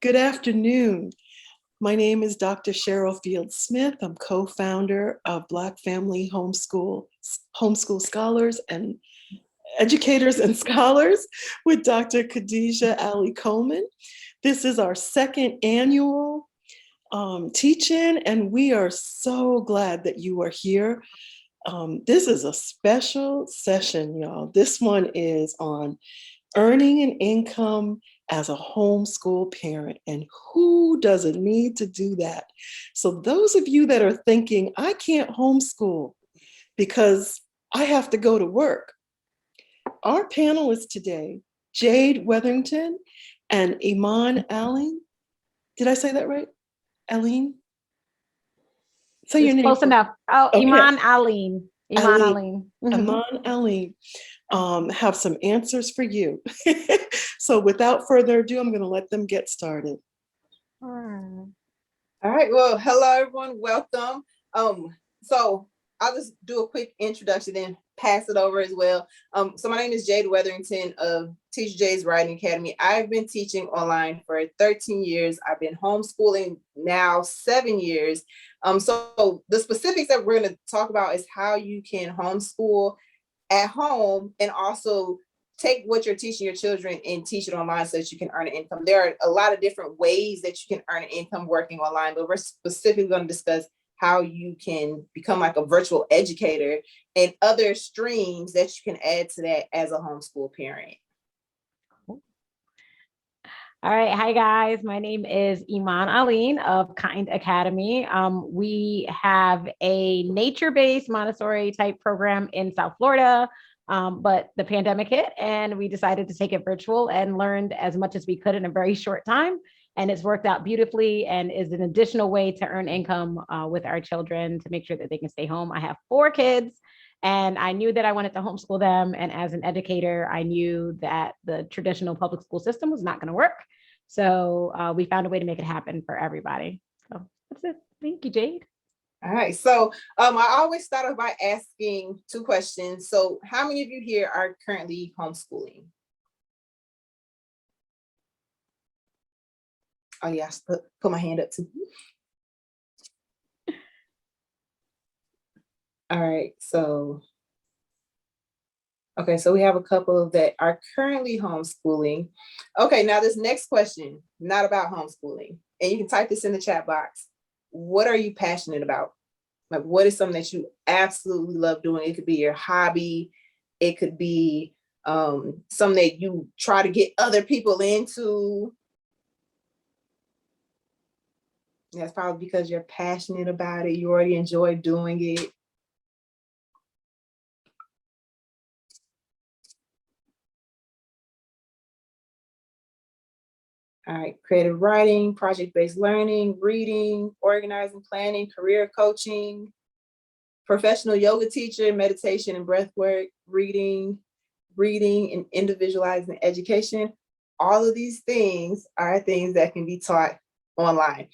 Good afternoon. My name is Dr. Cheryl Field Smith. I'm co-founder of Black Family Homeschool Scholars and Educators and Scholars with Dr. Khadijah Ali Coleman. This is our second annual teach-in, and we are so glad that you are here. This is a special session, y'all. This one is on earning an income as a homeschool parent, and who doesn't need to do that? So those of you that are thinking, I can't homeschool because I have to go to work. Our panelists today, Jade Weatherington and Iman Aline. Did I say that right? Aline? Say your name. Close enough. Oh, okay. Iman Aline. Iman Aline. Have some answers for you. So without further ado, I'm going to let them get started. All right. Well, hello, everyone. Welcome. So I'll just do a quick introduction, then pass it over as well. So my name is Jade Weatherington of Teach Jade's Writing Academy. I've been teaching online for 13 years. I've been homeschooling now 7 years. So the specifics that we're going to talk about is how you can homeschool at home and also take what you're teaching your children and teach it online so that you can earn an income. There are a lot of different ways that you can earn an income working online, but we're specifically going to discuss how you can become like a virtual educator and other streams that you can add to that as a homeschool parent. All right. Hi, guys. My name is Iman Aline of Kind Academy. We have a nature-based Montessori type program in South Florida, but the pandemic hit and we decided to take it virtual and learned as much as we could in a very short time. And it's worked out beautifully and is an additional way to earn income with our children to make sure that they can stay home. I have 4 kids. And I knew that I wanted to homeschool them. And as an educator, I knew that the traditional public school system was not going to work. So we found a way to make it happen for everybody. So that's it. Thank you, Jade. All right. So I always start off by asking 2 questions. So how many of you here are currently homeschooling? Oh, yeah, I put my hand up too. All right, so we have a couple that are currently homeschooling. Okay, now this next question, not about homeschooling, and you can type this in the chat box. What are you passionate about? Like, what is something that you absolutely love doing? It could be your hobby. It could be something that you try to get other people into. That's probably because you're passionate about it. You already enjoy doing it. All right, creative writing, project-based learning, reading, organizing, planning, career coaching, professional yoga teacher, meditation and breath work, reading and individualizing education. All of these things are things that can be taught online.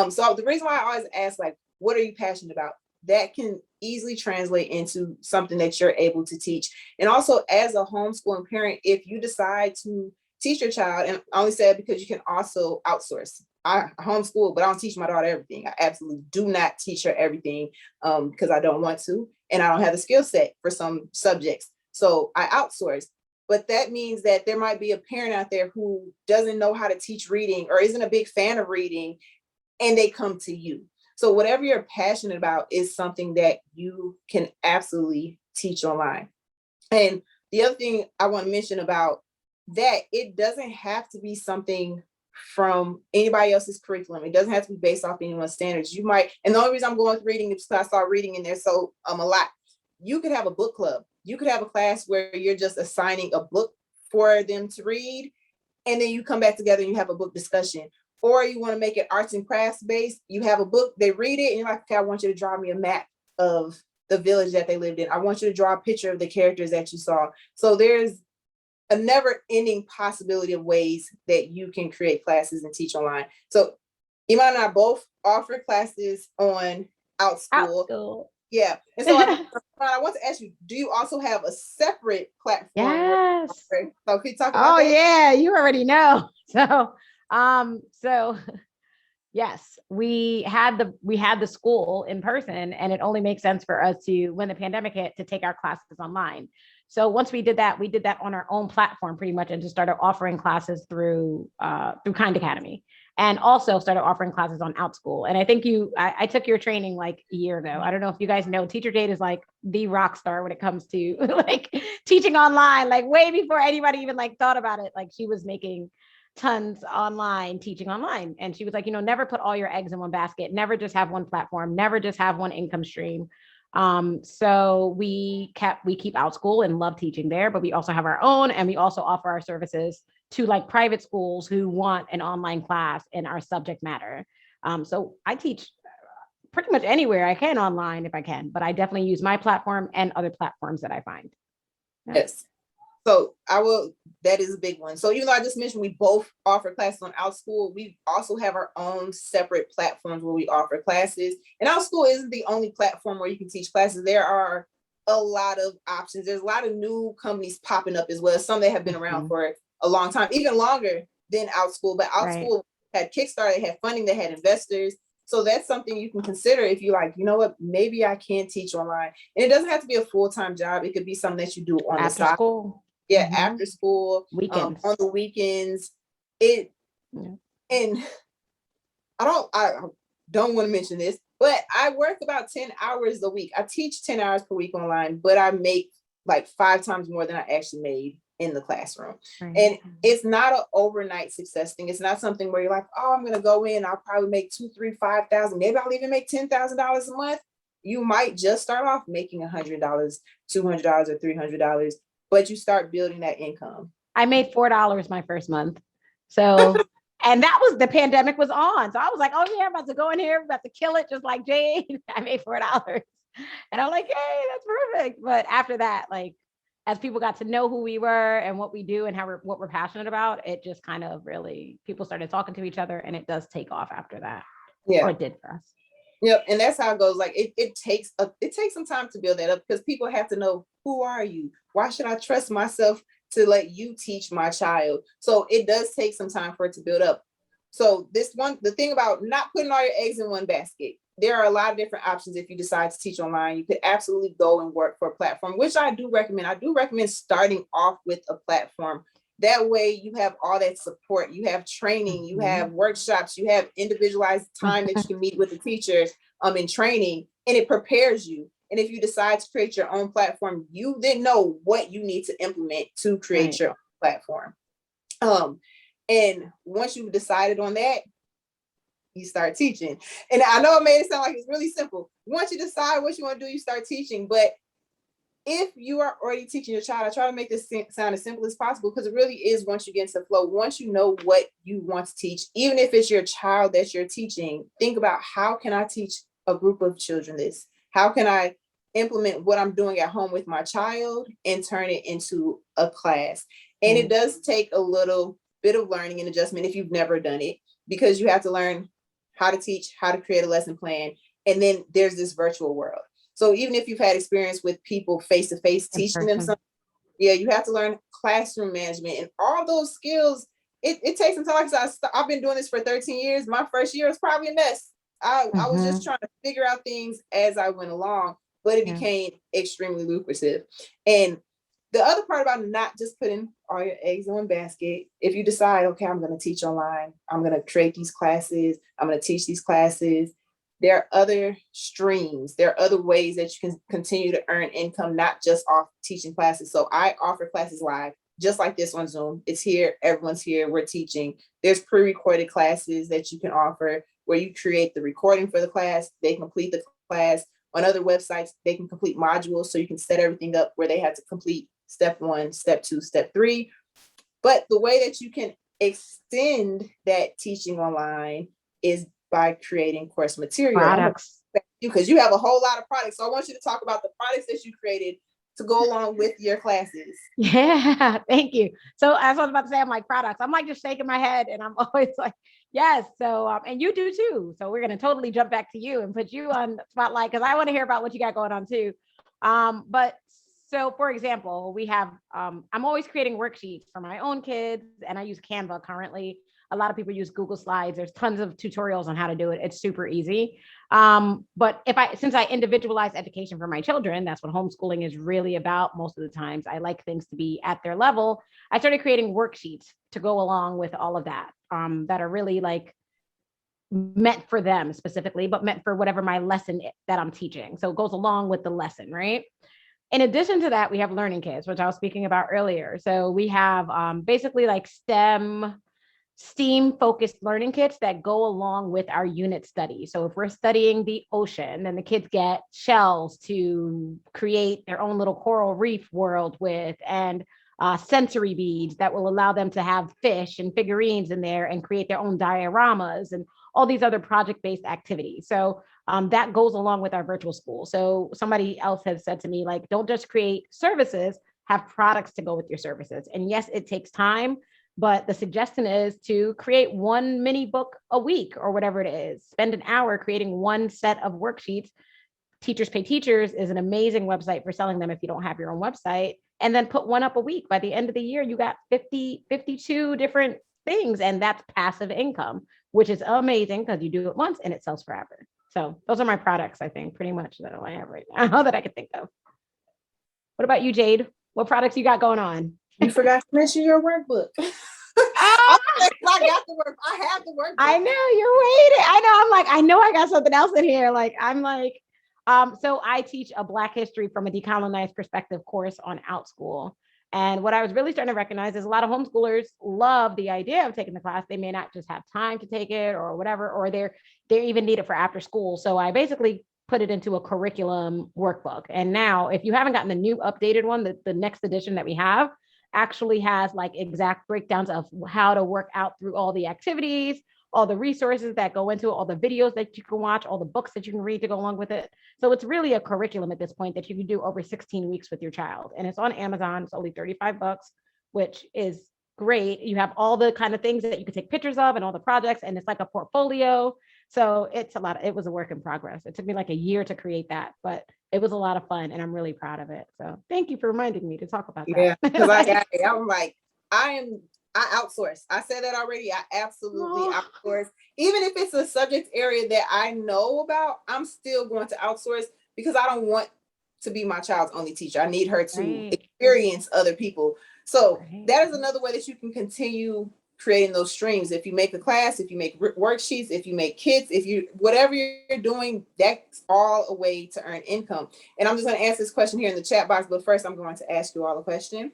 So the reason why I always ask, like, what are you passionate about? That can easily translate into something that you're able to teach. And also as a homeschooling parent, if you decide to teach your child, and I only say it because you can also outsource. I homeschool, but I don't teach my daughter everything. I absolutely do not teach her everything because I don't want to, and I don't have the skill set for some subjects. So I outsource. But that means that there might be a parent out there who doesn't know how to teach reading or isn't a big fan of reading, and they come to you. So whatever you're passionate about is something that you can absolutely teach online. And the other thing I want to mention about that, it doesn't have to be something from anybody else's curriculum. It doesn't have to be based off anyone's standards. You might, and the only reason I'm going with reading is because I saw reading in there so a lot. You could have a book club. You could have a class where you're just assigning a book for them to read, and then you come back together and you have a book discussion. Or you want to make it arts and crafts based. You have a book, they read it, and you're like, okay, I want you to draw me a map of the village that they lived in. I want you to draw a picture of the characters that you saw. So there's a never ending possibility of ways that you can create classes and teach online. So Iman and I both offer classes on Outschool. Yeah. And so I want to ask you, do you also have a separate platform? Yes. So can you talk about that? Yeah, you already know. So So yes, we had the school in person, and it only makes sense for us to, when the pandemic hit, to take our classes online. So once we did that on our own platform pretty much, and just started offering classes through Kind Academy, and also started offering classes on Outschool. And I think I took your training like a year ago. I don't know if you guys know, Teacher Jade is like the rock star when it comes to like teaching online, like way before anybody even like thought about it. Like she was making tons online, teaching online. And she was like, never put all your eggs in one basket, never just have one platform, never just have one income stream. So we keep Outschool and love teaching there, but we also have our own, and we also offer our services to like private schools who want an online class in our subject matter. So I teach pretty much anywhere I can online if I can, but I definitely use my platform and other platforms that I find. Yes. So that is a big one. So even though I just mentioned we both offer classes on Outschool, we also have our own separate platforms where we offer classes. And Outschool isn't the only platform where you can teach classes. There are a lot of options. There's a lot of new companies popping up as well. Some that have been around for a long time, even longer than Outschool. But Outschool had Kickstarter, they had funding, they had investors. So that's something you can consider if you like, what, maybe I can teach online. And it doesn't have to be a full-time job. It could be something that you do on the side. School. Yeah, after school, weekends, on the weekends. And I don't want to mention this, but I work about 10 hours a week. I teach 10 hours per week online, but I make like 5 times more than I actually made in the classroom. Right. And it's not an overnight success thing. It's not something where you're like, oh, I'm going to go in, I'll probably make 2, 3, 5,000. Maybe I'll even make $10,000 a month. You might just start off making $100, $200, or $300. But you start building that income. I made $4 my first month. So, and that was, the pandemic was on. So I was like, oh yeah, I'm about to go in here, I'm about to kill it just like Jade. I made $4. And I'm like, hey, that's perfect. But after that, like, as people got to know who we were and what we do and what we're passionate about, it just kind of really, people started talking to each other, and it does take off after that. Yeah. Or it did for us. Yep. And that's how it goes. Like it takes some time to build that up, because people have to know, who are you? Why should I trust myself to let you teach my child? So it does take some time for it to build up. So the thing about not putting all your eggs in one basket, there are a lot of different options. If you decide to teach online, you could absolutely go and work for a platform, which I do recommend. I do recommend starting off with a platform. That way you have all that support, you have training, you have workshops, you have individualized time that you can meet with the teachers in training, and it prepares you. And if you decide to create your own platform, you then know what you need to implement to create your own platform. And once you've decided on that, you start teaching. And I know it made it sound like it's really simple. Once you decide what you want to do, you start teaching. But if you are already teaching your child, I try to make this sound as simple as possible, because it really is, once you get into flow, once you know what you want to teach, even if it's your child that you're teaching, think about, how can I teach a group of children this? How can I implement what I'm doing at home with my child and turn it into a class? And it does take a little bit of learning and adjustment if you've never done it, because you have to learn how to teach, how to create a lesson plan. And then there's this virtual world. So even if you've had experience with people face-to-face teaching them something, you have to learn classroom management and all those skills. It takes some time. I've been doing this for 13 years. My first year was probably a mess. I was just trying to figure out things as I went along, but it became extremely lucrative. And the other part about not just putting all your eggs in one basket, if you decide, okay, I'm going to teach online, I'm going to create these classes, I'm going to teach these classes, there are other streams. There are other ways that you can continue to earn income, not just off teaching classes. So I offer classes live, just like this on Zoom. It's here. Everyone's here. We're teaching. There's pre-recorded classes that you can offer where you create the recording for the class. They complete the class. On other websites, they can complete modules. So you can set everything up where they have to complete step 1, step 2, step 3. But the way that you can extend that teaching online is by creating course material. Products. Because you have a whole lot of products. So I want you to talk about the products that you created to go along with your classes. Yeah, thank you. So as I was about to say, I'm like, products. I'm like just shaking my head, and I'm always like, yes. So, and you do too. So we're going to totally jump back to you and put you on the spotlight, because I want to hear about what you got going on too. But so for example, we have, I'm always creating worksheets for my own kids, and I use Canva currently. A lot of people use Google Slides. There's tons of tutorials on how to do it. It's super easy. But since I individualize education for my children, that's what homeschooling is really about. Most of the times I like things to be at their level. I started creating worksheets to go along with all of that, that are really like meant for them specifically, but meant for whatever my lesson that I'm teaching. So it goes along with the lesson, right? In addition to that, we have learning kits, which I was speaking about earlier. So we have basically like STEAM focused learning kits that go along with our unit study. So if we're studying the ocean, then the kids get shells to create their own little coral reef world with, and sensory beads that will allow them to have fish and figurines in there and create their own dioramas and all these other project-based activities. So that goes along with our virtual school. So somebody else has said to me, like, don't just create services, have products to go with your services. And yes, it takes time, but the suggestion is to create one mini book a week or whatever it is. Spend an hour creating one set of worksheets. Teachers Pay Teachers is an amazing website for selling them if you don't have your own website. And then put one up a week. By the end of the year, you got 52 different things, and that's passive income, which is amazing because you do it once and it sells forever. So those are my products, I think, pretty much that I have right now that I can think of. What about you, Jade? What products you got going on? You forgot to mention your workbook. Ah! I got the work. I have the workbook. I know you're waiting. I know. I'm like, I know I got something else in here. So I teach a Black history from a decolonized perspective course on Outschool. And what I was really starting to recognize is a lot of homeschoolers love the idea of taking the class. They may not just have time to take it or whatever, or they even need it for after school. So I basically put it into a curriculum workbook. And now if you haven't gotten the new updated one, the next edition that we have actually has like exact breakdowns of how to work out through all the activities, all the resources that go into it, all the videos that you can watch, all the books that you can read to go along with it. So it's really a curriculum at this point that you can do over 16 weeks with your child. And it's on Amazon. It's only $35, which is great. You have all the kind of things that you can take pictures of and all the projects, and it's like a portfolio. So it's a lot. It was a work in progress. It took me like a year to create that, but it was a lot of fun and I'm really proud of it. So thank you for reminding me to talk about that. Yeah, because I'm like, I outsource. I said that already. I absolutely outsource. Even if it's a subject area that I know about, I'm still going to outsource because I don't want to be my child's only teacher. I need her to experience other people. So that is another way that you can continue creating those streams. If you make a class, if you make worksheets, if you make kits, whatever you're doing, that's all a way to earn income. And I'm just going to answer this question here in the chat box, but first I'm going to ask you all a question.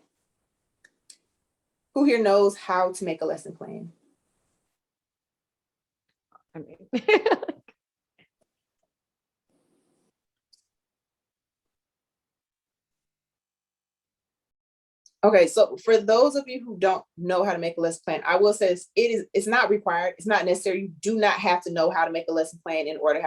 Who here knows how to make a lesson plan? I mean, okay, so for those of you who don't know how to make a lesson plan, I will say it's not required. It's not necessary. You do not have to know how to make a lesson plan in order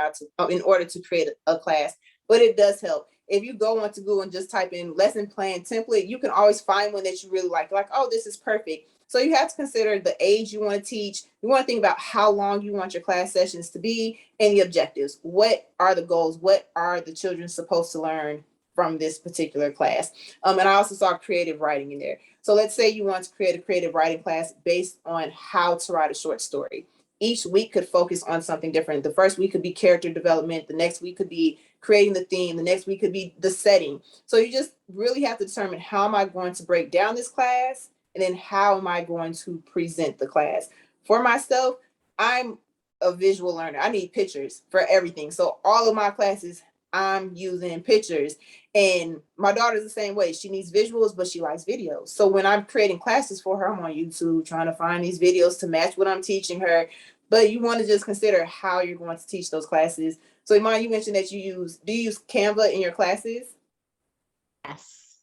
to create a class, but it does help. If you go onto Google and just type in lesson plan template, you can always find one that you really like, oh, this is perfect. So you have to consider the age you want to teach. You want to think about how long you want your class sessions to be and the objectives. What are the goals? What are the children supposed to learn from this particular class? And I also saw creative writing in there. So let's say you want to create a creative writing class based on how to write a short story. Each week could focus on something different. The first week could be character development. The next week could be creating the theme. The next week could be the setting. So you just really have to determine, how am I going to break down this class? And then how am I going to present the class? For myself, I'm a visual learner. I need pictures for everything. So all of my classes, I'm using pictures. And my daughter's the same way. She needs visuals, but she likes videos. So when I'm creating classes for her, I'm on YouTube trying to find these videos to match what I'm teaching her. But you want to just consider how you're going to teach those classes. So Iman, you mentioned that do you use Canva in your classes?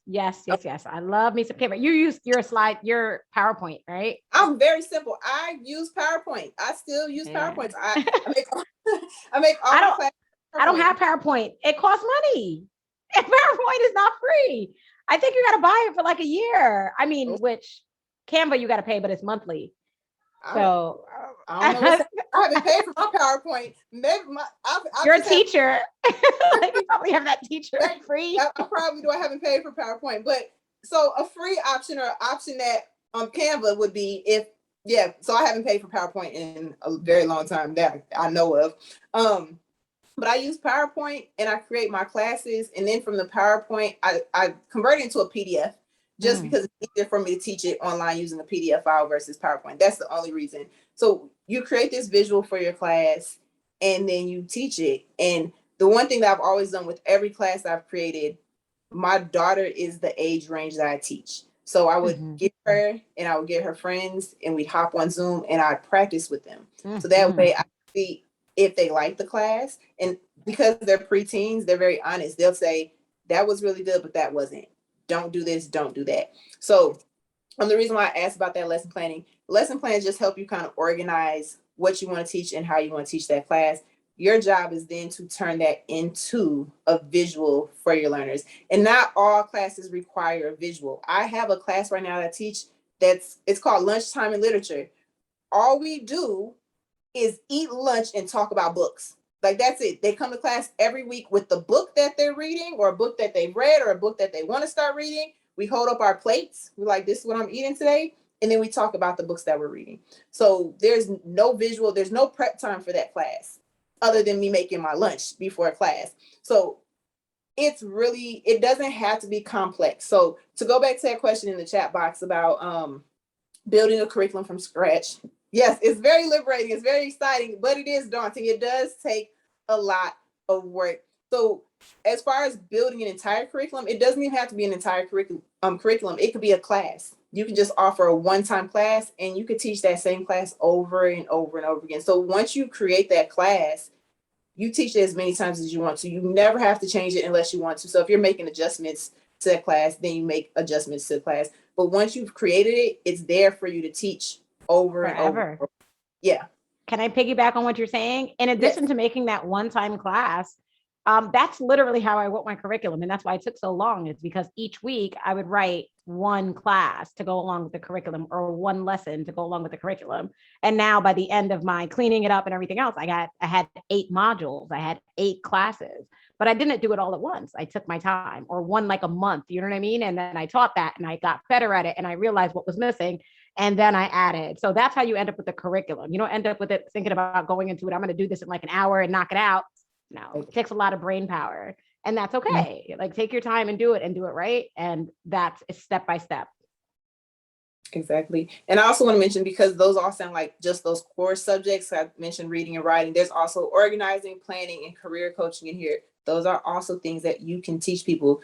Yes. I love me some Canva. You use your PowerPoint, right? I'm very simple. I use PowerPoint. I still use PowerPoint. I make all my classes. I don't have PowerPoint. It costs money. And PowerPoint is not free. I think you got to buy it for like a year. I mean, which Canva you got to pay, but it's monthly. So I don't know. I haven't paid for my PowerPoint. Maybe you're a teacher. Like you probably have that teacher free. I probably do. I haven't paid for PowerPoint, but so a free option or option that on Canva would be if Yeah, so I haven't paid for PowerPoint in a very long time that I know of. But I use PowerPoint and I create my classes. And then from the PowerPoint, I convert it into a PDF just because it's easier for me to teach it online using a PDF file versus PowerPoint. That's the only reason. So you create this visual for your class and then you teach it. And the one thing that I've always done with every class I've created, my daughter is the age range that I teach. So I would get her and I would get her friends and we'd hop on Zoom and I'd practice with them. So that way I see if they like the class. And because they're preteens, they're very honest. They'll say, that was really good, but that wasn't. Don't do this, don't do that. So the reason why I asked about that lesson plans just help you kind of organize what you want to teach and how you want to teach that class. Your job is then to turn that into a visual for your learners. And not all classes require a visual. I have a class right now that I teach it's called Lunchtime in Literature. All we do is eat lunch and talk about books. Like that's it. They come to class every week with the book that they're reading or a book that they've read or a book that they want to start reading. We hold up our plates. We're like, this is what I'm eating today. And then we talk about the books that we're reading. So there's no visual, there's no prep time for that class other than me making my lunch before class. So it doesn't have to be complex. So to go back to that question in the chat box about building a curriculum from scratch. Yes, it's very liberating. It's very exciting, but it is daunting. It does take a lot of work. So as far as building an entire curriculum, it doesn't even have to be an entire curriculum. It could be a class. You can just offer a one-time class and you could teach that same class over and over and over again. So once you create that class, you teach it as many times as you want to. You never have to change it unless you want to. So if you're making adjustments to that class, then you make adjustments to the class. But once you've created it, it's there for you to teach over and over. Yeah. Can I piggyback on what you're saying? In addition to making that one-time class, that's literally how I wrote my curriculum. And that's why it took so long, is because each week I would write one class to go along with the curriculum or one lesson to go along with the curriculum. And now by the end of my cleaning it up and everything else, I had 8 modules, I had 8 classes, but I didn't do it all at once. I took my time, or one like a month, you know what I mean? And then I taught that and I got better at it and I realized what was missing. And then I added. So that's how you end up with the curriculum. You don't end up with it thinking about going into it. I'm going to do this in like an hour and knock it out. No, it takes a lot of brain power, and that's okay. Like take your time and do it right. And that's step by step. Exactly. And I also want to mention, because those all sound like just those core subjects, I mentioned reading and writing, there's also organizing, planning, and career coaching in here. Those are also things that you can teach people.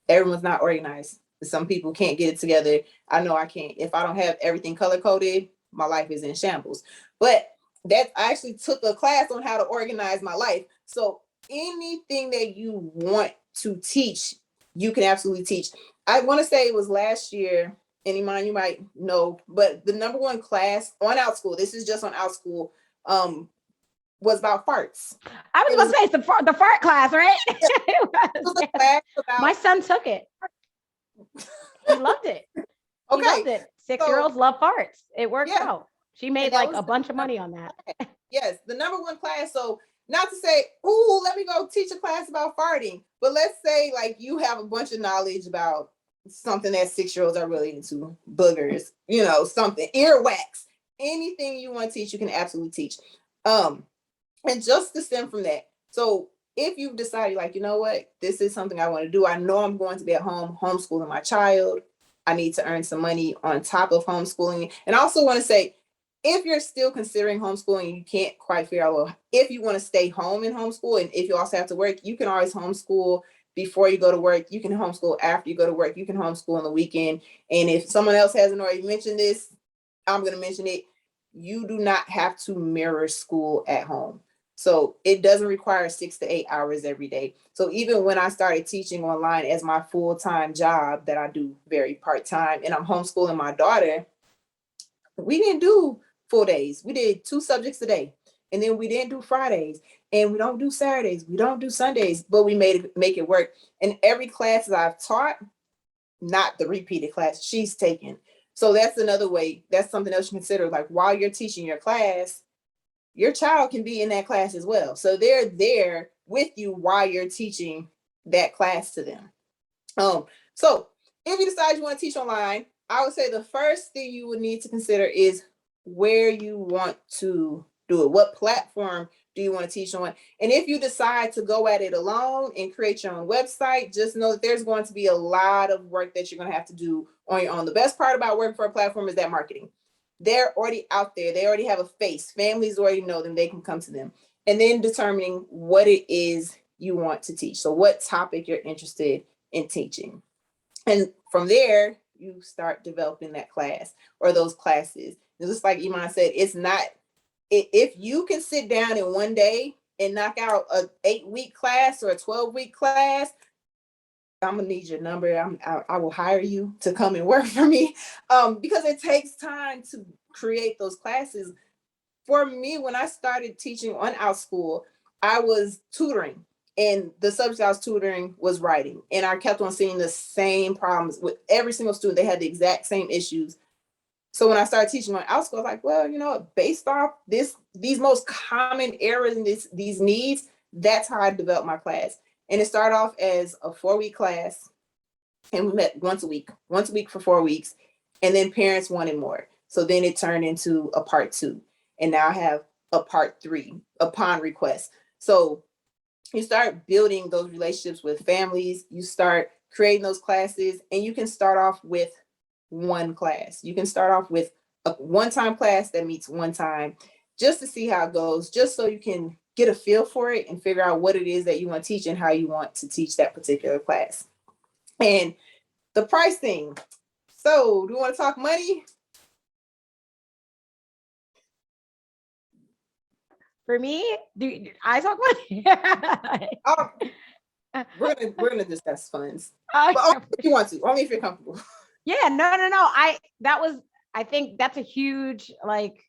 Everyone's not organized. Some people can't get it together. I know I can't. If I don't have everything color coded, my life is in shambles. But I actually took a class on how to organize my life. So anything that you want to teach, you can absolutely teach. I want to say it was last year, and Iman, you might know, but the #1 class on Outschool, this is just on Outschool, was about farts. I was going to say it's the fart class, right? It was a class about, my son took it. He loved it. He loved it. 6-year-olds love farts. It worked out. She made like a bunch of money on that. Yes, the #1 class. So not to say, ooh, let me go teach a class about farting, but let's say like you have a bunch of knowledge about something that 6-year-olds are really into, boogers, something, earwax, anything you want to teach, you can absolutely teach. And just to stem from that. So if you've decided like, you know what, this is something I want to do. I know I'm going to be at home homeschooling my child. I need to earn some money on top of homeschooling. And I also want to say, if you're still considering homeschooling, you can't quite figure out, well, if you want to stay home and homeschool, and if you also have to work, you can always homeschool before you go to work. You can homeschool after you go to work. You can homeschool on the weekend. And if someone else hasn't already mentioned this, I'm going to mention it. You do not have to mirror school at home. So it doesn't require 6 to 8 hours every day. So even when I started teaching online as my full-time job that I do very part-time, and I'm homeschooling my daughter, we didn't do full days. We did 2 subjects a day. And then we didn't do Fridays, and we don't do Saturdays. We don't do Sundays, but we make it work. And every class that I've taught, not the repeated class, she's taken. So that's another way. That's something else you consider. Like while you're teaching your class, your child can be in that class as well. So they're there with you while you're teaching that class to them. So if you decide you want to teach online, I would say the first thing you would need to consider is, where you want to do it. What platform do you want to teach on? And if you decide to go at it alone and create your own website, just know that there's going to be a lot of work that you're going to have to do on your own. The best part about working for a platform is that marketing. They're already out there. They already have a face. Families already know them. They can come to them. And then determining what it is you want to teach. So what topic you're interested in teaching. And from there, you start developing that class or those classes. And just like Iman said, it's not, if you can sit down in one day and knock out a 8-week class or a 12-week class, I'm gonna need your number. I will hire you to come and work for me, because it takes time to create those classes. For me, when I started teaching on Outschool, I was tutoring, and the subject I was tutoring was writing, and I kept on seeing the same problems with every single student. They had the exact same issues. So when I started teaching on Outschool, I was like, well, based off these most common errors and these needs, that's how I developed my class. And it started off as a 4-week class, and we met once a week for 4 weeks. And then parents wanted more. So then it turned into a part 2. And now I have a part 3 upon request. So you start building those relationships with families, you start creating those classes, and you can start off with one class. You can start off with a one-time class that meets one time, just to see how it goes, just so you can get a feel for it and figure out what it is that you want to teach and how you want to teach that particular class. And the pricing. So do you want to talk money? For me, do I talk money? Oh, we're gonna discuss funds. Okay. But only if you want to, only if you're comfortable. Yeah, no. I think that's a huge, like,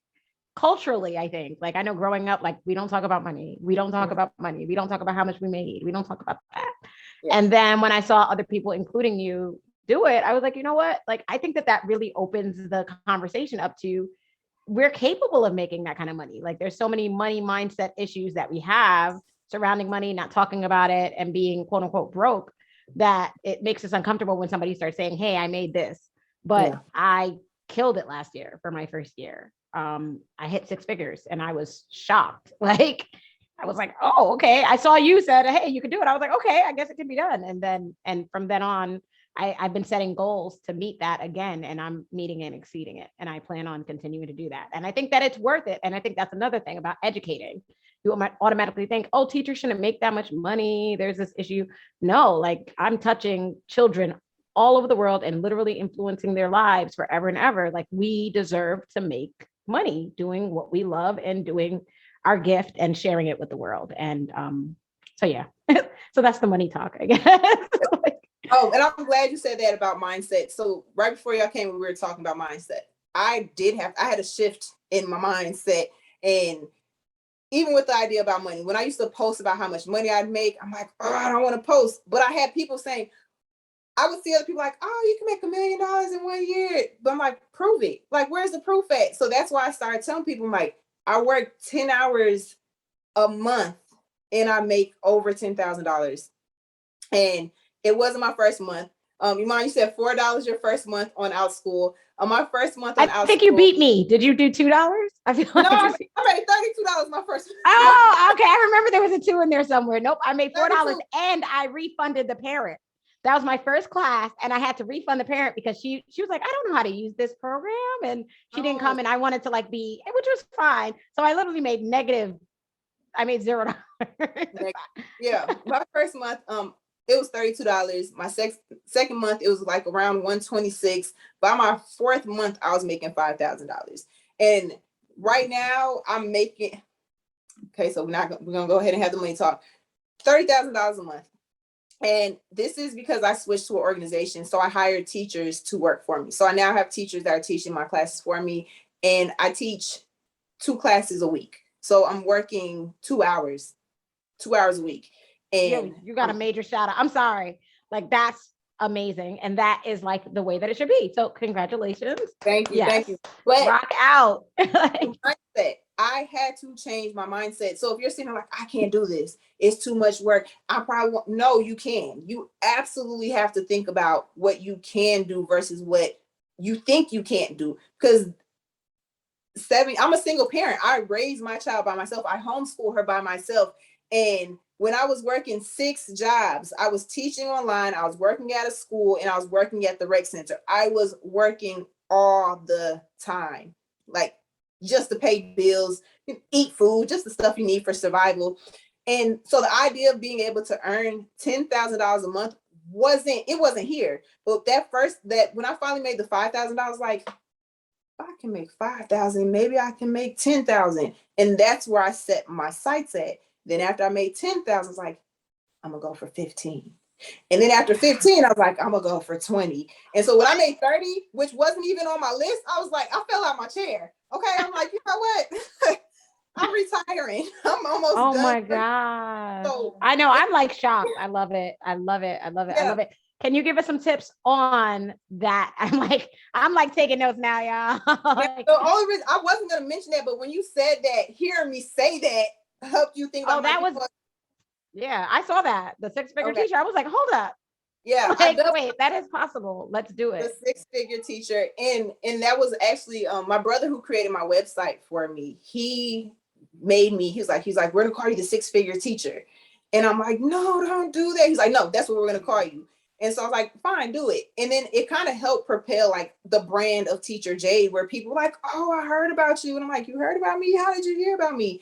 culturally, I think, like, I know growing up, like, we don't talk about money. We don't talk about money. We don't talk about how much we made. We don't talk about that. Yeah. And then when I saw other people, including you, do it, I was like, you know what? Like, I think that really opens the conversation up to, we're capable of making that kind of money. Like, there's so many money mindset issues that we have surrounding money, not talking about it, and being quote unquote broke, that it makes us uncomfortable when somebody starts saying, hey, I made this, but I killed it last year for my first year. I hit 6 figures and I was shocked. Like, I was like, oh, okay. I saw you said, hey, you can do it. I was like, okay, I guess it can be done. And from then on, I've been setting goals to meet that again, and I'm meeting and exceeding it. And I plan on continuing to do that. And I think that it's worth it. And I think that's another thing about educating. You might automatically think, oh, teachers shouldn't make that much money. There's this issue. No, like, I'm touching children all over the world and literally influencing their lives forever and ever. Like, we deserve to make money doing what we love and doing our gift and sharing it with the world. And so, yeah, so that's the money talk, I guess. Oh, and I'm glad you said that about mindset. So right before y'all came, we were talking about mindset. I had a shift in my mindset. And even with the idea about money, when I used to post about how much money I'd make, I'm like, oh, I don't want to post. But I had people saying, I would see other people like, oh, you can make $1 million in 1 year. But I'm like, prove it. Like, where's the proof at? So that's why I started telling people, I'm like, I work 10 hours a month and I make over $10,000. And it wasn't my first month. Iman, you said $4 your first month on Outschool. My first month on Outschool. I think you beat me. Did you do $2? I feel like I made $32 my first month. Oh, okay. I remember there was a 2 in there somewhere. Nope, I made $4 and I refunded the parent. That was my first class, and I had to refund the parent because she was like, I don't know how to use this program, and she didn't come, and I wanted to like be, which was fine. So I literally made $0. Yeah, my first month, it was $32. My second month, it was like around $126. By my 4th month, I was making $5,000. And right now, I'm making, okay, so we're gonna go ahead and have the money talk. $30,000 a month. And this is because I switched to an organization. So I hired teachers to work for me. So I now have teachers that are teaching my classes for me. And I teach 2 classes a week. So I'm working 2 hours a week. And you got a major shout out. I'm sorry. Like, that's amazing. And that is like the way that it should be. So congratulations. Thank you. Yes. Thank you. But rock out. Mindset. I had to change my mindset. So if you're sitting like, I can't do this, it's too much work, I probably won't. No, you can. You absolutely have to think about what you can do versus what you think you can't do. Because I'm a single parent. I raised my child by myself. I homeschool her by myself. And when I was working 6 jobs, I was teaching online, I was working at a school, and I was working at the rec center. I was working all the time, like just to pay bills, eat food, just the stuff you need for survival. And so the idea of being able to earn $10,000 a month wasn't here. But that when I finally made the $5,000, like, I can make 5,000, maybe I can make 10,000. And that's where I set my sights at. Then after I made 10,000, I was like, I'm gonna go for 15. And then after 15, I was like, I'm gonna go for 20. And so when I made 30, which wasn't even on my list, I was like, I fell out my chair. Okay. I'm like, you know what? I'm retiring. I'm almost Oh done. my God. So I know, I'm like shocked. I love it. I love it. I love it. I yeah. love it. Can you give us some tips on that? I'm like taking notes now, y'all. Yeah, the only reason I wasn't gonna mention that, but when you said that, hearing me say that helped you think. Oh, that was, yeah, I saw that. The 6-figure Okay. teacher. I was like, hold up. Yeah, Like, wait, that is possible. Let's do the it. 6-figure teacher, and that was actually my brother who created my website for me. He made me. He's like, we're gonna call you the 6-figure teacher, and I'm like, no, don't do that. He's like, no, that's what we're gonna call you. And so I was like, fine, do it. And then it kind of helped propel like the brand of Teacher Jade, where people were like, oh, I heard about you, and I'm like, you heard about me? How did you hear about me?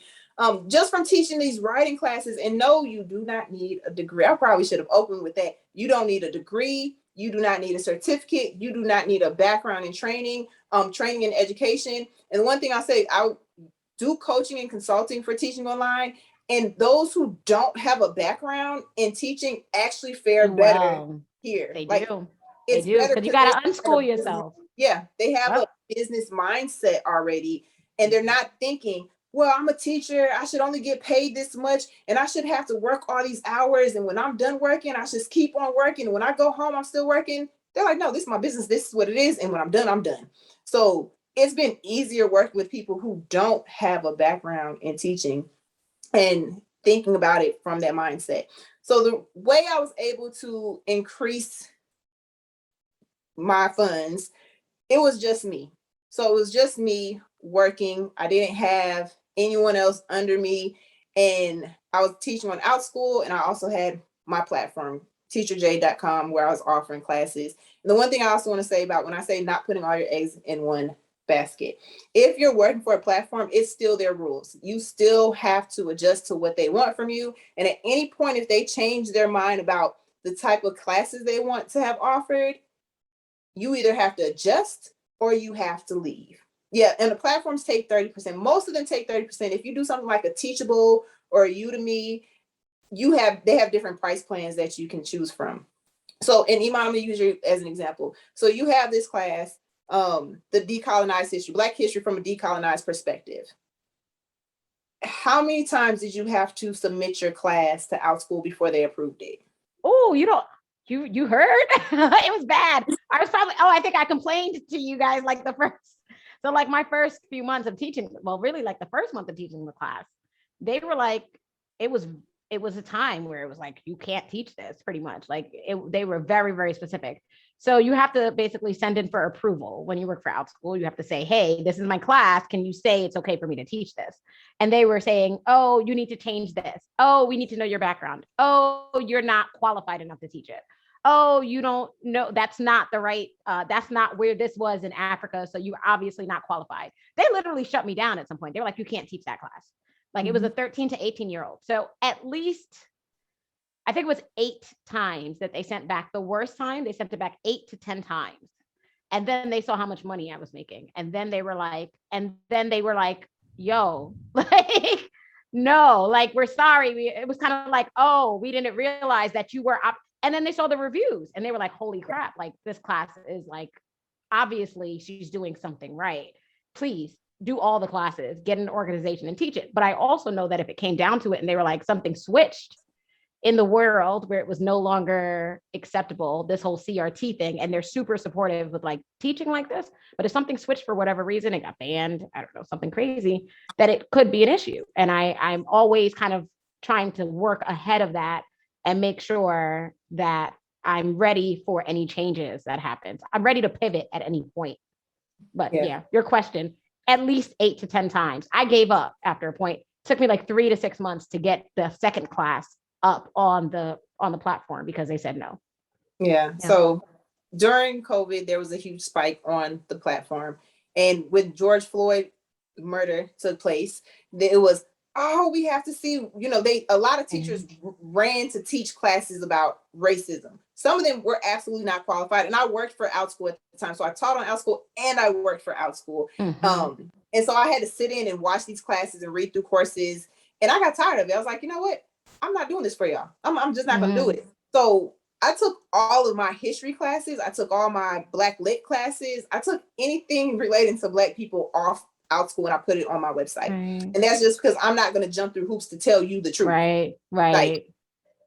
Just from teaching these writing classes. And no, you do not need a degree. I probably should have opened with that. You don't need a degree. You do not need a certificate. You do not need a background in training and education. And one thing I say, I do coaching and consulting for teaching online. And those who don't have a background in teaching actually fare better here. They like, do. It's They do, better because you got to unschool yourself. Yeah, they have a business mindset already, and they're not thinking, well, I'm a teacher, I should only get paid this much, and I should have to work all these hours, and when I'm done working, I should keep on working. When I go home, I'm still working. They're like, no, this is my business, this is what it is, and when I'm done, I'm done. So it's been easier working with people who don't have a background in teaching and thinking about it from that mindset. So the way I was able to increase my funds, it was just me. So it was just me working. I didn't have anyone else under me. And I was teaching on Outschool, and I also had my platform, teacherjade.com, where I was offering classes. And the one thing I also want to say about when I say not putting all your eggs in one basket, if you're working for a platform, it's still their rules. You still have to adjust to what they want from you. And at any point, if they change their mind about the type of classes they want to have offered, you either have to adjust or you have to leave. Yeah, and the platforms take 30%. Most of them take 30%. If you do something like a Teachable or a Udemy, they have different price plans that you can choose from. So, and Iman, I'm gonna use you as an example. So you have this class, the decolonized history, Black history from a decolonized perspective. How many times did you have to submit your class to Outschool before they approved it? Oh, you heard? It was bad. I was probably, I think I complained to you guys like like my first few months of teaching, well, really like the first month of teaching the class, they were like, it was a time where it was like, you can't teach this, pretty much. Like they were very, very specific. So you have to basically send in for approval. When you work for Outschool, you have to say, hey, this is my class. Can you say it's okay for me to teach this? And they were saying, oh, you need to change this. Oh, we need to know your background. Oh, you're not qualified enough to teach it. Oh, you don't know, that's not the right, that's not where this was in Africa. So you're obviously not qualified. They literally shut me down at some point. They were like, you can't teach that class. Like it was a 13 to 18-year-old. So at least, I think it was 8 times that they sent back. The worst time, they sent it back 8 to 10 times. And then they saw how much money I was making. And then they were like, yo, like, no, like, we're sorry. It was kind of like, oh, we didn't realize that you were up. And then they saw the reviews and they were like, holy crap, like this class is like, obviously she's doing something right. Please do all the classes, get an organization and teach it. But I also know that if it came down to it and they were like, something switched in the world where it was no longer acceptable, this whole CRT thing, and they're super supportive with like teaching like this, but if something switched for whatever reason, it got banned, I don't know, something crazy, that it could be an issue. And I'm always kind of trying to work ahead of that and make sure that I'm ready for any changes that happens. I'm ready to pivot at any point. But yeah, your question. at least 8 to 10 times. I gave up after a point. It took me like 3 to 6 months to get the second class up on the platform because they said no. Yeah. So during COVID, there was a huge spike on the platform. And when George Floyd murder took place, it was, oh, we have to see, a lot of teachers ran to teach classes about racism. Some of them were absolutely not qualified. And I worked for Outschool at the time. So I taught on Outschool and I worked for Outschool. And so I had to sit in and watch these classes and read through courses. And I got tired of it. I was like, you know what? I'm not doing this for y'all. I'm just not going to do it. So I took all of my history classes. I took all my Black Lit classes. I took anything relating to Black people off Outschool and I put it on my website. And that's just because I'm not going to jump through hoops to tell you the truth. Right.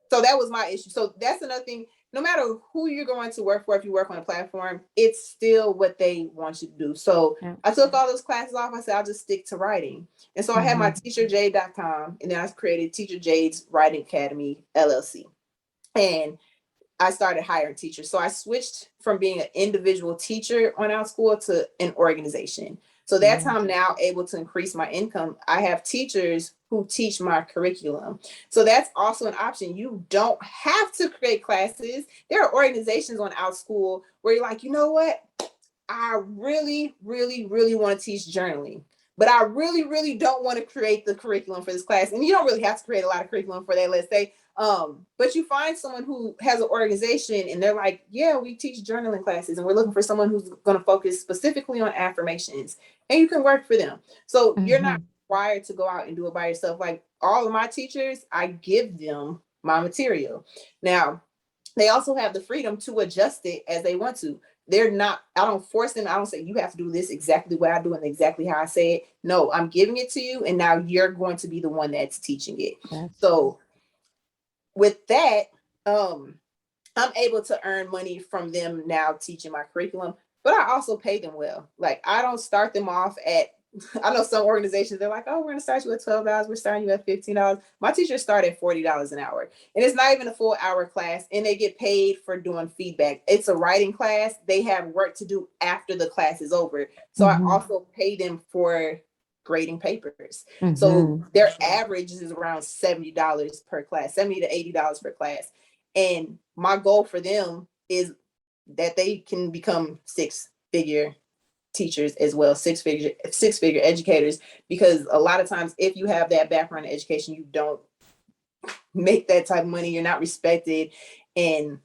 So that was my issue. So that's another thing. No matter who you're going to work for, if you work on a platform, it's still what they want you to do. So I took all those classes off. I said, I'll just stick to writing. And so I had my teacherjade.com, and then I created Teacher Jade's Writing Academy, LLC. And I started hiring teachers. So I switched from being an individual teacher on Outschool to an organization. So that's how I'm now able to increase my income. I have teachers who teach my curriculum. So that's also an option. You don't have to create classes. There are organizations on Outschool where you're like, you know what? I really, really, really want to teach journaling, but I really, really don't want to create the curriculum for this class. And you don't really have to create a lot of curriculum for that, let's say. But you find someone who has an organization and they're like, yeah, we teach journaling classes and we're looking for someone who's going to focus specifically on affirmations, and you can work for them. So you're not required to go out and do it by yourself. Like all of my teachers, I give them my material. Now, they also have the freedom to adjust it as they want to. I don't force them. I don't say you have to do this exactly what I do and exactly how I say it. No, I'm giving it to you. And now you're going to be the one that's teaching it. So with that, I'm able to earn money from them now teaching my curriculum, but I also pay them well. Like I don't start them off at, I know some organizations, they're like, oh, we're going to start you at $12. We're starting you at $15. My teachers start at $40 an hour, and it's not even a full hour class, and they get paid for doing feedback. It's a writing class. They have work to do after the class is over. So I also pay them for grading papers. So their average is around $70 per class, $70 to $80 per class. And my goal for them is that they can become six-figure teachers as well, six-figure educators, because a lot of times if you have that background in education, you don't make that type of money, you're not respected. And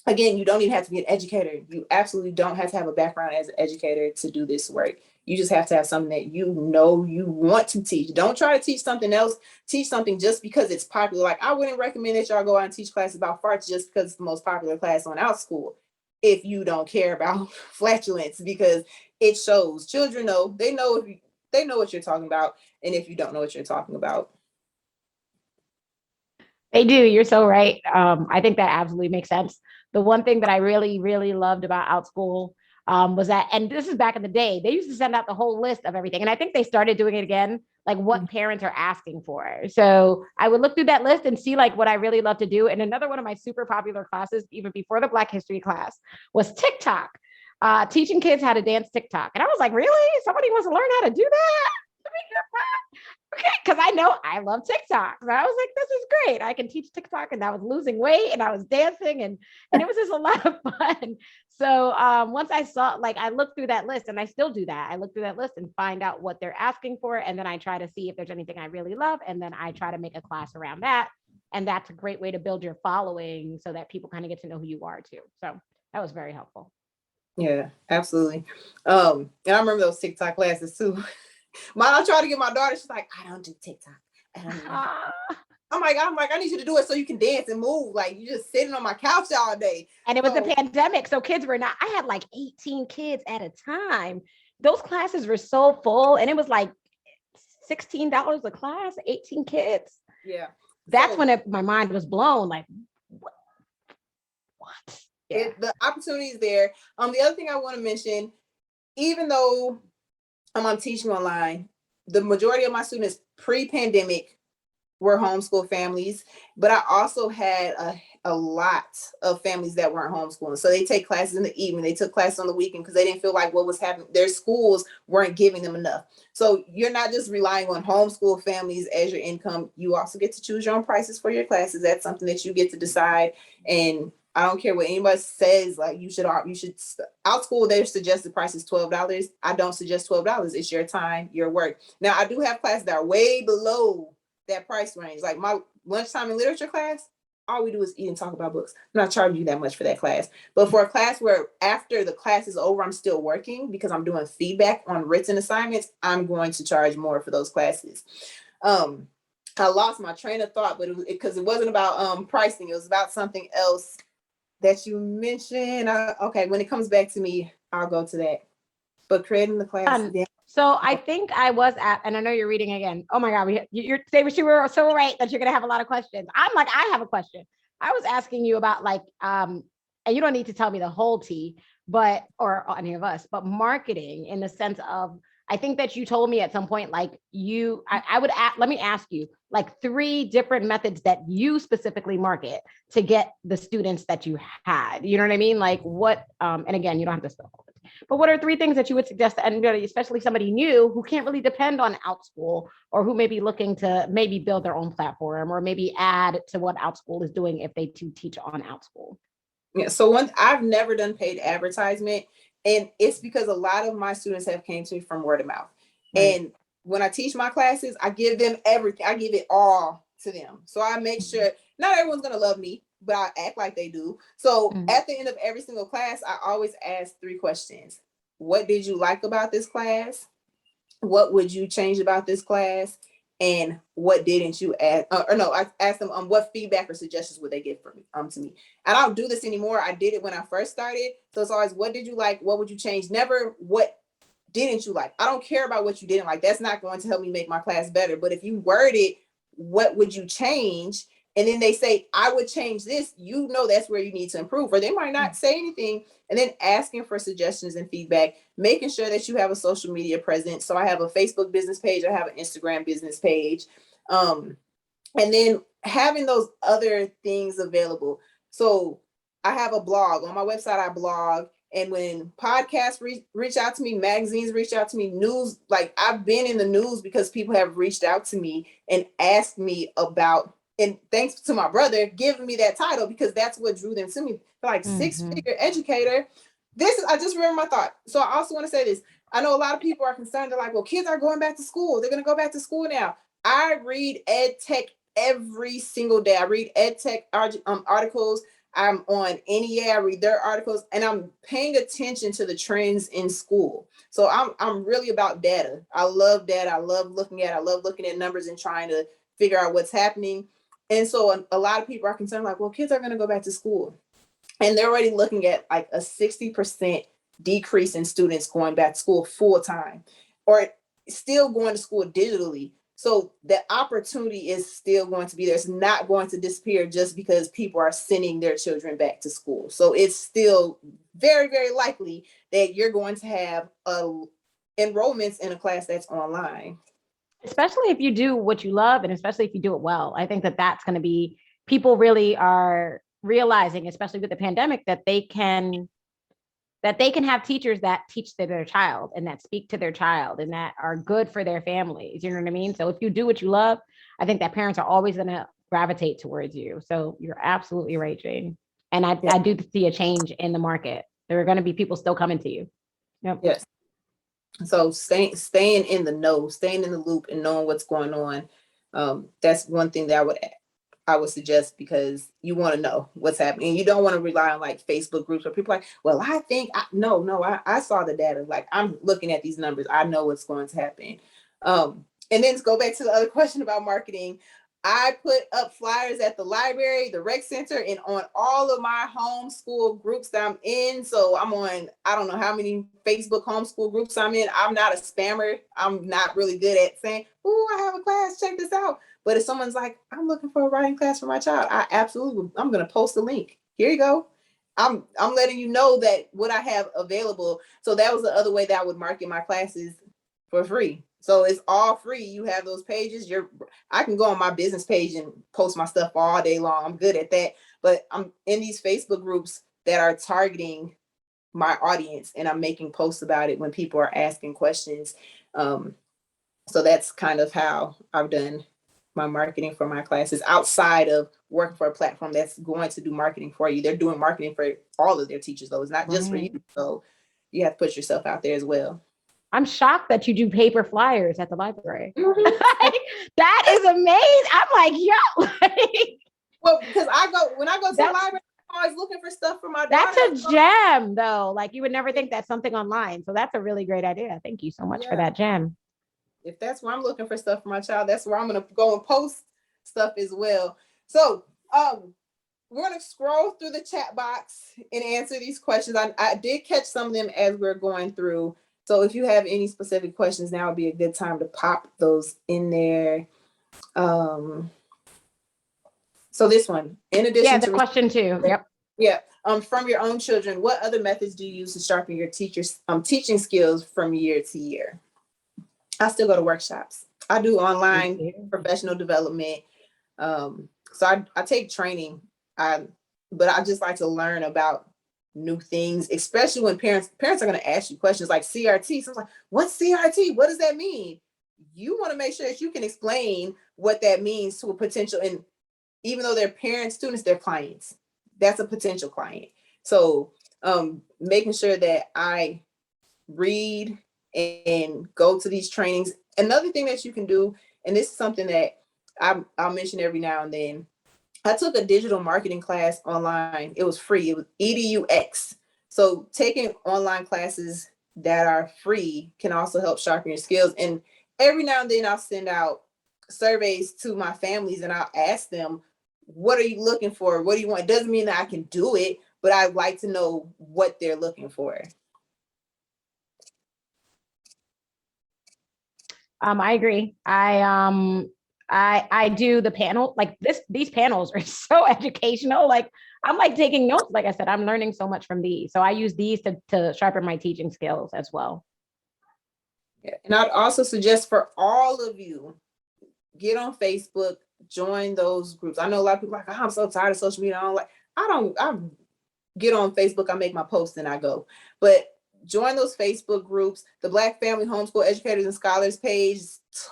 again, you don't even have to be an educator. You absolutely don't have to have a background as an educator to do this work. You just have to have something that you want to teach. Don't try to teach something else. Teach something just because it's popular. Like I wouldn't recommend that y'all go out and teach classes about farts just because it's the most popular class on Outschool if you don't care about flatulence, because it shows. Children know. They know what you're talking about, and if you don't know what you're talking about. They do. You're so right. I think that absolutely makes sense. The one thing that I really, really loved about Outschool was that, and this is back in the day, they used to send out the whole list of everything. And I think they started doing it again, like what parents are asking for. So I would look through that list and see like what I really love to do. And another one of my super popular classes, even before the Black History class, was TikTok, teaching kids how to dance TikTok. And I was like, really? Somebody wants to learn how to do that? Okay, because I know I love TikTok. So I was like, this is great. I can teach TikTok, and I was losing weight and I was dancing and it was just a lot of fun. So once I saw, like I looked through that list, and I still do that. I look through that list and find out what they're asking for. And then I try to see if there's anything I really love. And then I try to make a class around that. And that's a great way to build your following so that people kind of get to know who you are too. So that was very helpful. Yeah, absolutely. And I remember those TikTok classes too. I tried to get my daughter. She's like, I don't do TikTok. I'm like, I need you to do it so you can dance and move. Like you just sitting on my couch all day. And it was a pandemic, so kids were not. I had like 18 kids at a time. Those classes were so full, and it was like $16 a class, 18 kids. Yeah, that's when my mind was blown. Like, what? Yeah. The opportunity is there. The other thing I want to mention, even though I'm teaching online, the majority of my students pre-pandemic were homeschool families, but I also had a lot of families that weren't homeschooling. So they take classes in the evening, they took classes on the weekend because they didn't feel like what was happening, their schools weren't giving them enough. So you're not just relying on homeschool families as your income. You also get to choose your own prices for your classes. That's something that you get to decide. And I don't care what anybody says, like you should outschool, their suggested price is $12. I don't suggest $12. It's your time, your work. Now I do have classes that are way below that price range. Like my lunchtime and literature class, all we do is eat and talk about books. I'm not charging you that much for that class. But for a class where after the class is over, I'm still working because I'm doing feedback on written assignments, I'm going to charge more for those classes. I lost my train of thought, but because it wasn't about pricing, it was about something else that you mentioned. Okay, when it comes back to me, I'll go to that. But creating the class. So I think I was at, and I know you're reading again. Oh my God, you're you were so right that you're gonna have a lot of questions. I'm like, I have a question. I was asking you about like, and you don't need to tell me the whole tea, but or any of us, but marketing in the sense of, I think that you told me at some point, like I would let me ask you, like 3 different methods that you specifically market to get the students that you had. You know what I mean? Like what? And again, you don't have to spell it. But what are 3 things that you would suggest to anybody, especially somebody new who can't really depend on Outschool, or who may be looking to maybe build their own platform or maybe add to what Outschool is doing if they do teach on Outschool? Yeah, so I've never done paid advertisement, and it's because a lot of my students have came to me from word of mouth. Right. And when I teach my classes, I give them everything. I give it all to them. So I make sure not everyone's gonna love me, but I act like they do. So at the end of every single class, I always ask 3 questions. What did you like about this class? What would you change about this class? And what didn't you add? I asked them what feedback or suggestions would they give for me to me. And I don't do this anymore. I did it when I first started. So it's always, what did you like? What would you change? Never what didn't you like? I don't care about what you didn't like. That's not going to help me make my class better. But if you word it, what would you change? And then they say, I would change this, you know, that's where you need to improve. Or they might not say anything. And then asking for suggestions and feedback, making sure that you have a social media presence. So I have a Facebook business page, I have an Instagram business page. And then having those other things available. So I have a blog. On my website, I blog. And when podcasts reach out to me, magazines reach out to me, news, like I've been in the news because people have reached out to me and asked me about, and thanks to my brother giving me that title, because that's what drew them to me. Like 6-figure educator. I just remember my thought. So I also want to say this. I know a lot of people are concerned. They're like, well, kids are going back to school. They're going to go back to school now. I read ed tech every single day. I read ed tech articles. I'm on NEA, I read their articles, and I'm paying attention to the trends in school. So I'm really about data. I love data. I love looking at numbers and trying to figure out what's happening. And so a lot of people are concerned, like, well, kids are going to go back to school. And they're already looking at like a 60% decrease in students going back to school full time, or still going to school digitally. So the opportunity is still going to be there. It's not going to disappear just because people are sending their children back to school. So it's still very, very likely that you're going to have enrollments in a class that's online. Especially if you do what you love, and especially if you do it well. I think that that's going to be, people really are realizing, especially with the pandemic, that they can have teachers that teach to their child and that speak to their child and that are good for their families. You know what I mean? So if you do what you love, I think that parents are always going to gravitate towards you. So you're absolutely right, Jade. And I do see a change in the market. There are going to be people still coming to you. Yep. Yes. So staying in the know, staying in the loop and knowing what's going on. That's one thing that I would suggest, because you want to know what's happening. You don't want to rely on like Facebook groups where people are like, well, I think I saw the data. Like, I'm looking at these numbers. I know what's going to happen. And then to go back to the other question about marketing, I put up flyers at the library, the rec center, and on all of my homeschool groups that I'm in. So I'm on, I don't know how many Facebook homeschool groups I'm in. I'm not a spammer. I'm not really good at saying, oh, I have a class, check this out. But if someone's like, I'm looking for a writing class for my child, I'm going to post a link. Here you go. I'm letting you know that what I have available. So that was the other way that I would market my classes for free. So it's all free. You have those pages. I can go on my business page and post my stuff all day long. I'm good at that. But I'm in these Facebook groups that are targeting my audience, and I'm making posts about it when people are asking questions. So that's kind of how I've done my marketing for my classes outside of working for a platform that's going to do marketing for you. They're doing marketing for all of their teachers, though. It's not just for you. So you have to put yourself out there as well. I'm shocked that you do paper flyers at the library. Mm-hmm. Like, that is amazing. I'm like, yo. Like, well, because when I go to the library, I'm always looking for stuff for my daughter. That's a gem, though. Like, you would never think that's something online. So that's a really great idea. Thank you so much for that gem. If that's where I'm looking for stuff for my child, that's where I'm going to go and post stuff as well. So we're going to scroll through the chat box and answer these questions. I did catch some of them as we're going through. So if you have any specific questions, now would be a good time to pop those in there. So this one, in addition to question 2. Yep. Yeah. From your own children, what other methods do you use to sharpen your teachers' teaching skills from year to year? I still go to workshops. I do online professional development. So I take training. But I just like to learn about new things, especially when parents are going to ask you questions like CRT. So I was like, what's CRT? What does that mean? You want to make sure that you can explain what that means to a potential, and even though they're parents, students, they're clients. That's a potential client. So making sure that I read and go to these trainings. Another thing that you can do, and this is something that I'll mention every now and then, I took a digital marketing class online. It was free. It was EduX. So taking online classes that are free can also help sharpen your skills. And every now and then I'll send out surveys to my families and I'll ask them, what are you looking for? What do you want? It doesn't mean that I can do it, but I'd like to know what they're looking for. I agree. I do the panel, like these panels are so educational. Like, I'm like taking notes. Like I said, I'm learning so much from these. So I use these to sharpen my teaching skills as well. Yeah. And I'd also suggest for all of you, get on Facebook, join those groups. I know a lot of people are like, oh, I'm so tired of social media. I get on Facebook, I make my posts and I go. But join those Facebook groups, the Black Family Homeschool Educators and Scholars page,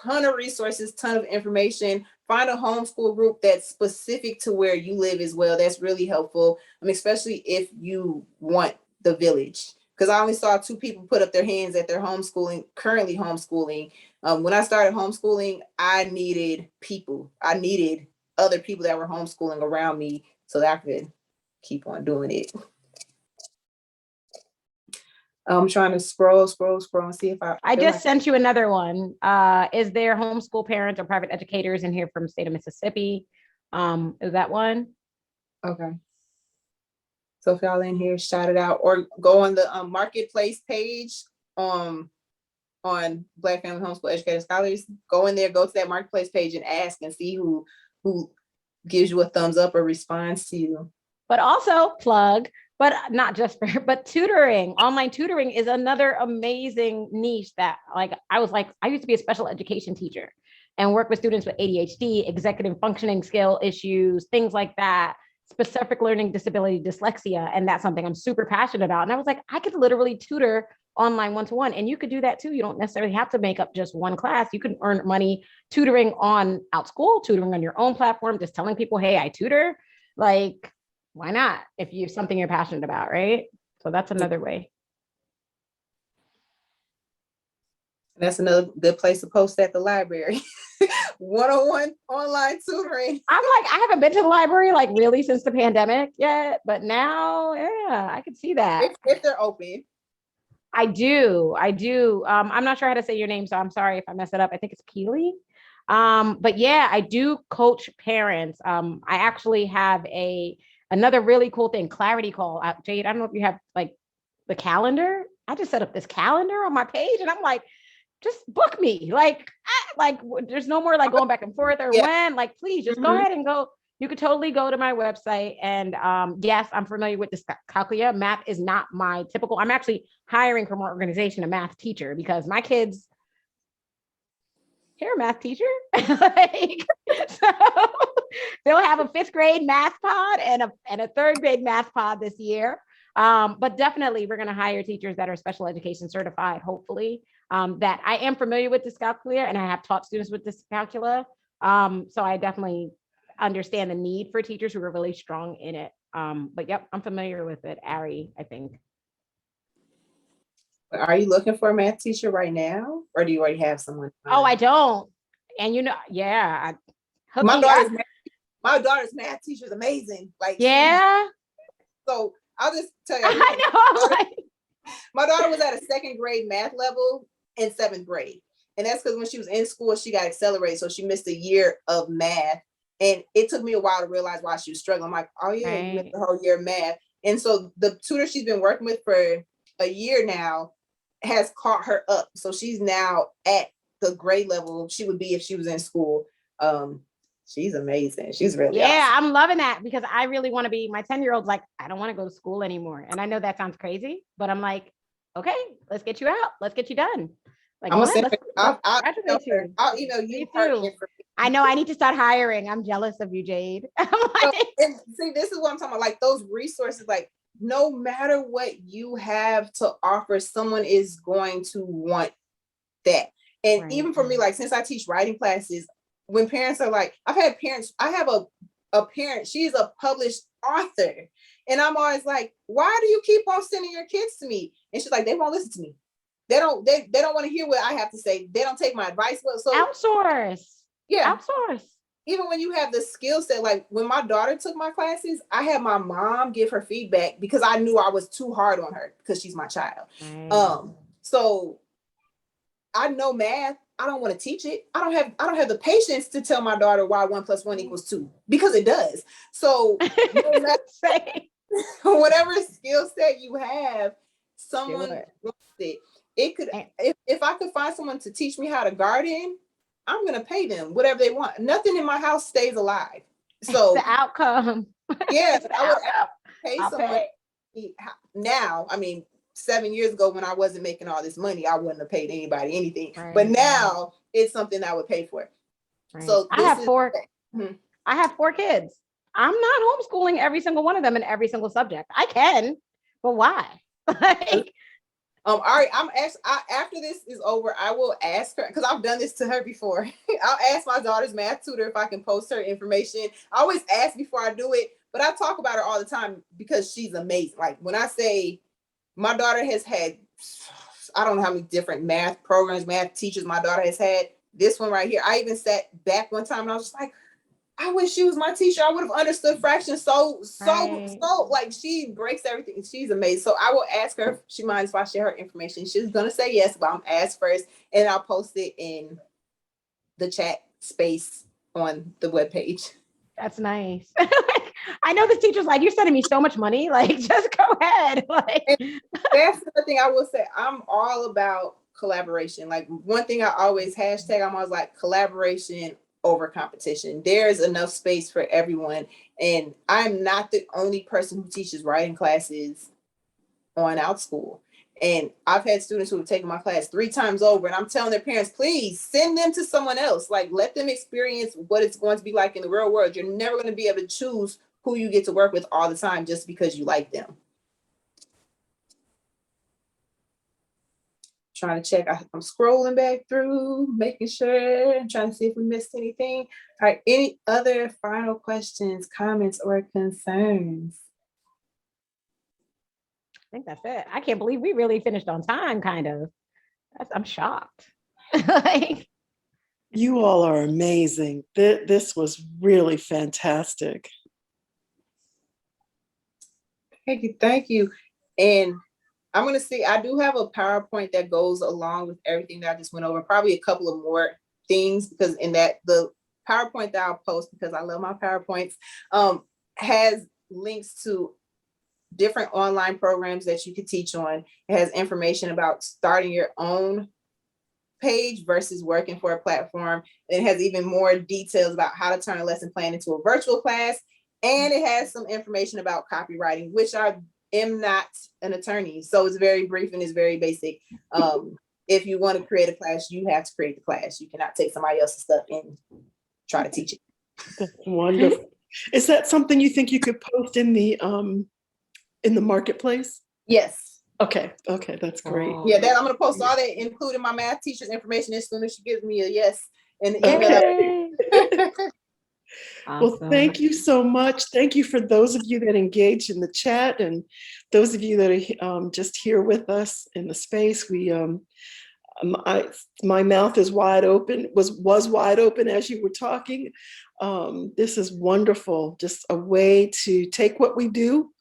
ton of resources, ton of information. Find a homeschool group that's specific to where you live as well. That's really helpful, especially if you want the village. Because I only saw 2 people put up their hands at their currently homeschooling. When I started homeschooling, I needed people. I needed other people that were homeschooling around me so that I could keep on doing it. I'm trying to scroll and see if I just sent you another one. Is there homeschool parents or private educators in here from the state of Mississippi? Is that one? Okay. So if y'all in here, shout it out or go on the marketplace page on Black Family Homeschool Educator Scholars. Go in there, go to that marketplace page and ask and see who gives you a thumbs up or responds to you. But also plug, but not just for, but tutoring. Online tutoring is another amazing niche that I used to be a special education teacher and work with students with ADHD, executive functioning skill issues, things like that, specific learning disability, dyslexia. And that's something I'm super passionate about. And I was like, I could literally tutor online one-to-one, and you could do that too. You don't necessarily have to make up just one class. You can earn money tutoring on Outschool, tutoring on your own platform, just telling people, hey, I tutor. Like, why not? If you have something you're passionate about, right? So that's another way. That's another good place to post at the library. One-on-one online tutoring. I'm like, I haven't been to the library really since the pandemic yet, but now, yeah, I could see that. If they're open. I do. I'm not sure how to say your name, so I'm sorry if I mess it up. I think it's Keely. But yeah, I do coach parents. I actually have another really cool thing, Clarity Call. Jade, I don't know if you have the calendar. I just set up this calendar on my page and I'm like, just book me. There's no more going back and forth or when, please just go ahead and go. You could totally go to my website and yes, I'm familiar with dyscalculia. Math is not my typical. I'm actually hiring from our organization a math teacher because my kids, here, math teacher. Like, so they'll have a 5th grade math pod and a 3rd grade math pod this year. But definitely we're going to hire teachers that are special education certified, hopefully, that I am familiar with dyscalculia and I have taught students with dyscalculia. So I definitely understand the need for teachers who are really strong in it. But yep, I'm familiar with it, Ari, I think. Are you looking for a math teacher right now, or do you already have someone? Oh, I don't. And yeah. My daughter's math teacher is amazing. Like, yeah. So I'll just tell you. I know. My daughter was at a 2nd grade math level in 7th grade. And that's because when she was in school, she got accelerated. So she missed a year of math. And it took me a while to realize why she was struggling. I'm like, oh yeah, you missed the whole year of math. And so the tutor she's been working with for a year now has caught her up. So she's now at the grade level she would be if she was in school. She's amazing. She's really awesome. I'm loving that, because I really want to be, my 10-year-old's like, I don't want to go to school anymore. And I know that sounds crazy, but I'm like, okay, let's get you out. Let's get you done. Like, I'm gonna I'll email you. I know I need to start hiring. I'm jealous of you, Jade. And see, this is what I'm talking about. Like those resources, like no matter what you have to offer, someone is going to want that. And even for me, like since I teach writing classes, when parents are like, I have a parent, she's a published author. And I'm always like, why do you keep on sending your kids to me? And she's like, they won't listen to me. They don't want to hear what I have to say. They don't take my advice. Well, so outsource. Yeah. Outsource. Even when you have the skill set, like when my daughter took my classes, I had my mom give her feedback because I knew I was too hard on her because she's my child. So I know math. I don't want to teach it. I don't have the patience to tell my daughter why 1 + 1 = 2 because it does. So whatever skill set you have, someone wants it. It could, if I could find someone to teach me how to garden, I'm going to pay them whatever they want. Nothing in my house stays alive. So it's the outcome. Yeah, I would pay someone. Now, I mean, 7 years ago when I wasn't making all this money, I wouldn't have paid anybody anything. Right. But now it's something I would pay for. Right. So I have 4 kids. I'm not homeschooling every single one of them in every single subject. I can, but why? All right, after this is over, I will ask her, because I've done this to her before. I'll ask my daughter's math tutor if I can post her information. I always ask before I do it, but I talk about her all the time because she's amazing. Like when I say my daughter has had, I don't know how many different math programs, math teachers my daughter has had. This one right here, I even sat back one time and I was just like, I wish she was my teacher. I would have understood fractions so like she breaks everything. She's amazing. So I will ask her if she minds if I share her information. She's gonna say yes, but I'm asked first, and I'll post it in the chat space on the webpage. That's nice. I know this teacher's like, you're sending me so much money. Like, just go ahead. Like, that's the thing I will say. I'm all about collaboration. Like one thing I always hashtag, I'm always like collaboration over competition. There's enough space for everyone. And I'm not the only person who teaches writing classes on Outschool. And I've had students who have taken my class 3 times over, and I'm telling their parents, please send them to someone else. Like, let them experience what it's going to be like in the real world. You're never going to be able to choose who you get to work with all the time just because you like them. Trying to check. I'm scrolling back through, making sure, trying to see if we missed anything. All right, any other final questions, comments, or concerns? I think that's it. I can't believe we really finished on time, kind of. I'm shocked. Like, you all are amazing. This was really fantastic. Thank you. And I'm going to see, I do have a PowerPoint that goes along with everything that I just went over, probably a couple of more things, because in that, the PowerPoint that I'll post, because I love my PowerPoints, has links to different online programs that you could teach on. It has information about starting your own page versus working for a platform. It has even more details about how to turn a lesson plan into a virtual class. And it has some information about copywriting, which I am not an attorney. So it's very brief and it's very basic. if you want to create a class, you have to create the class. You cannot take somebody else's stuff and try to teach it. That's wonderful. Is that something you think you could post in the marketplace? Yes. Okay, that's great. Oh. Yeah, that I'm gonna post all that, including my math teacher's information, as soon as she gives me a yes and the email. Yay. Well, Awesome. thank you so much. Thank you for those of you that engaged in the chat and those of you that are just here with us in the space. My mouth is wide open, was wide open as you were talking. This is wonderful, just a way to take what we do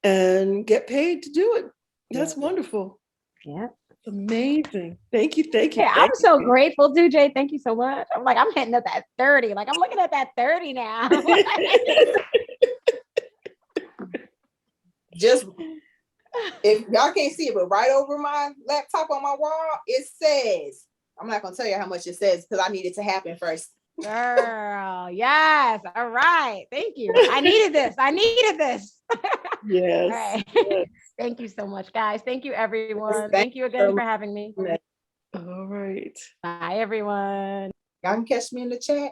and get paid to do it. That's wonderful. Yeah. Amazing. Thank you. Yeah, I'm so grateful too, Jade. Thank you so much. I'm like, I'm hitting at that 30. Like, I'm looking at that 30 now. Just, if y'all can't see it, but right over my laptop on my wall, it says, I'm not gonna tell you how much it says because I need it to happen first. Girl, yes. All right. Thank you. I needed this. Yes. All right. Yes. Thank you so much, guys. Thank you, everyone. Thank Thank you again you. for having me. All right. Bye, everyone. Y'all can catch me in the chat.